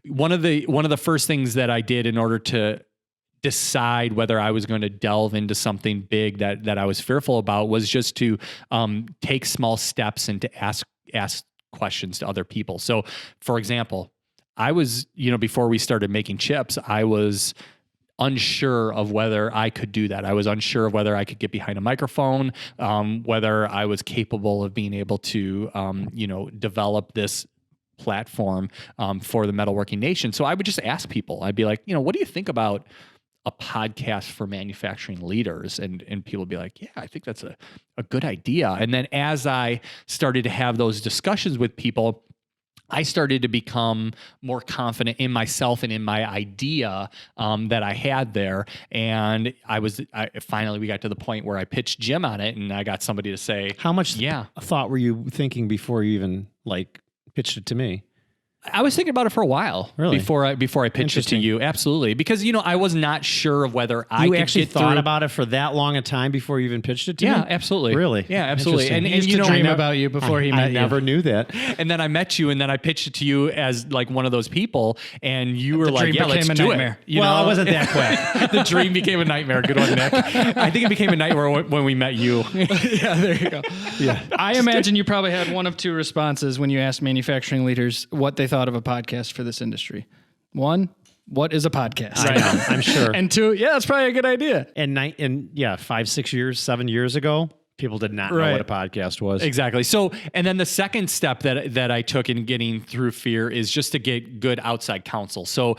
one of the first things that I did in order to decide whether I was going to delve into something big that I was fearful about was just to take small steps and to ask questions to other people. So, for example, I was, before we started making chips, I was unsure of whether I could do that. I was unsure of whether I could get behind a microphone, whether I was capable of being able to, develop this platform for the metalworking nation. So I would just ask people. I'd be like, what do you think about a podcast for manufacturing leaders? And people would be like, yeah, I think that's a good idea. And then as I started to have those discussions with people, I started to become more confident in myself and in my idea that I had there. And finally we got to the point where I pitched Jim on it, and I got somebody to say, how much thought were you thinking before you even pitched it to me? I was thinking about it for a while, really? before I pitched it to you. Absolutely. Because, I was not sure of whether I could actually get thought through. about it for that long a time before you even pitched it to me? Yeah, absolutely. Really? Yeah, absolutely. And he used to dream about you before he met you. I never knew that. And then I met you, and then I pitched it to you as one of those people, and you were like, yeah, let's do it. Well, it wasn't that quick. The dream became a nightmare. Good one, Nick. I think it became a nightmare when we met you. Yeah, there you go. Yeah. I imagine you probably had one of two responses when you asked manufacturing leaders what they thought of a podcast for this industry. One, what is a podcast? I know, I'm sure. And two, yeah, that's probably a good idea. And 5, 6 years, 7 years ago, people did not know what a podcast was. Exactly. So, and then the second step that I took in getting through fear is just to get good outside counsel. So,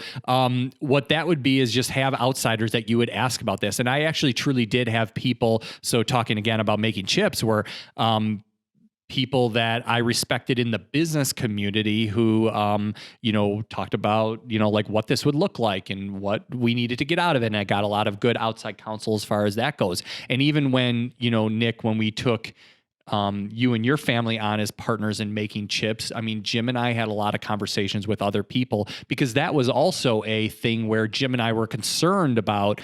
what that would be is just have outsiders that you would ask about this. And I actually truly did have people. So talking again about making chips, where people that I respected in the business community who, talked about, what this would look like and what we needed to get out of it. And I got a lot of good outside counsel as far as that goes. And even when, Nick, when we took you and your family on as partners in making chips, I mean, Jim and I had a lot of conversations with other people, because that was also a thing where Jim and I were concerned about,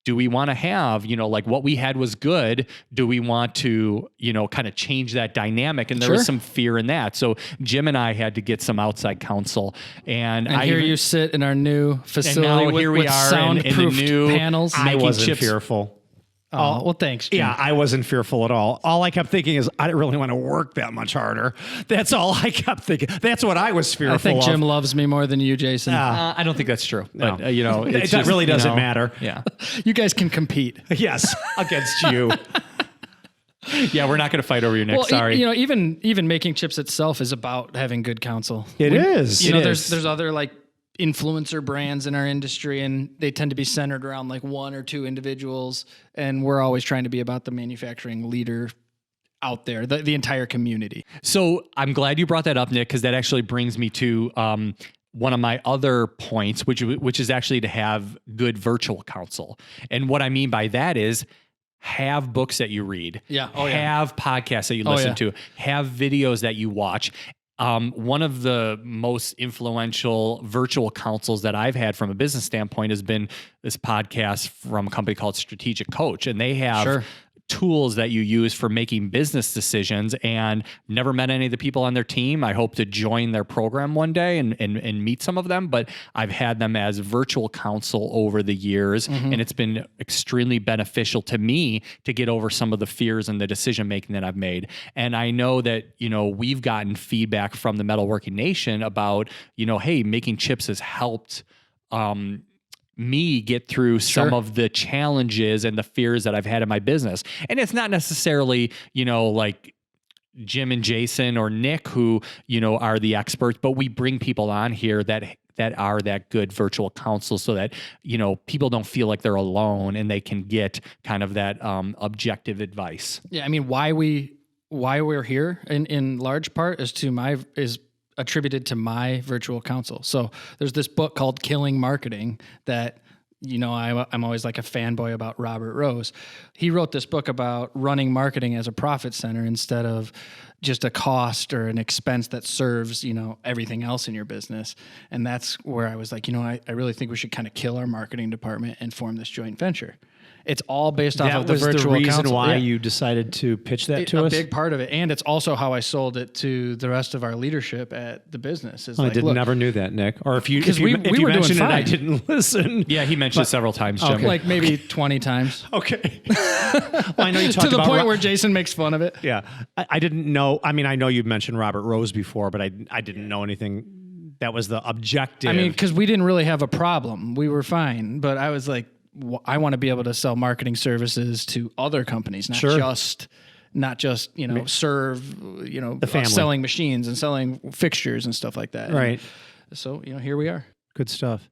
do we want to have, what we had was good? Do we want to, kind of change that dynamic? And there was some fear in that. So Jim and I had to get some outside counsel. And here you sit in our new facility and now with, here we with are soundproofed in the new panels. I wasn't fearful. Oh, well, thanks, Jim. Yeah, I wasn't fearful at all. All I kept thinking is, I didn't really want to work that much harder. That's all I kept thinking. That's what I was fearful of. I think Jim loves me more than you, Jason. I don't think that's true. But, No. it really doesn't matter. Yeah. You guys can compete. Yes, against you. Yeah, we're not going to fight over you, Nick. Well, Sorry. Even making chips itself is about having good counsel. It is. There's other influencer brands in our industry, and they tend to be centered around one or two individuals, and we're always trying to be about the manufacturing leader out there, the entire community. So I'm glad you brought that up, Nick, because that actually brings me to one of my other points, which is actually to have good virtual counsel. And what I mean by that is, have books that you read, have podcasts that you listen to, have videos that you watch. One of the most influential virtual counsels that I've had from a business standpoint has been this podcast from a company called Strategic Coach. And they have tools that you use for making business decisions, and never met any of the people on their team. I hope to join their program one day and meet some of them, but I've had them as virtual counsel over the years, and it's been extremely beneficial to me to get over some of the fears and the decision making that I've made. And I know that, we've gotten feedback from the Metalworking Nation about, hey, Making Chips has helped me get through some of the challenges and the fears that I've had in my business. And it's not necessarily, Jim and Jason or Nick who, are the experts, but we bring people on here that are that good virtual counsel, so that, people don't feel like they're alone and they can get kind of that objective advice. Yeah. I mean, why we're here in large part is attributed to my virtual counsel. So there's this book called Killing Marketing that, I'm always like a fanboy about Robert Rose. He wrote this book about running marketing as a profit center instead of just a cost or an expense that serves, everything else in your business. And that's where I was like, I really think we should kind of kill our marketing department and form this joint venture. It's all based off That of the was the virtual reason counsel. why Yeah. you decided to pitch that to a us? big part of it, and it's also how I sold it to the rest of our leadership at the business. Is I like, look, never knew that, Nick. Or if you Because we were doing mentioned it, I fine. didn't listen. Yeah, he mentioned it several times, Jim. like maybe 20 times Okay. Well, I know you talked to the about point where Jason makes fun of it. yeah, I didn't know. I mean, I know you mentioned Robert Rose before, but I didn't know anything. That was the objective. I mean, because we didn't really have a problem. We were fine. But I was like, I want to be able to sell marketing services to other companies, not Sure. just serve the family. selling machines and selling fixtures and stuff like that. Right. And so here we are. Good stuff.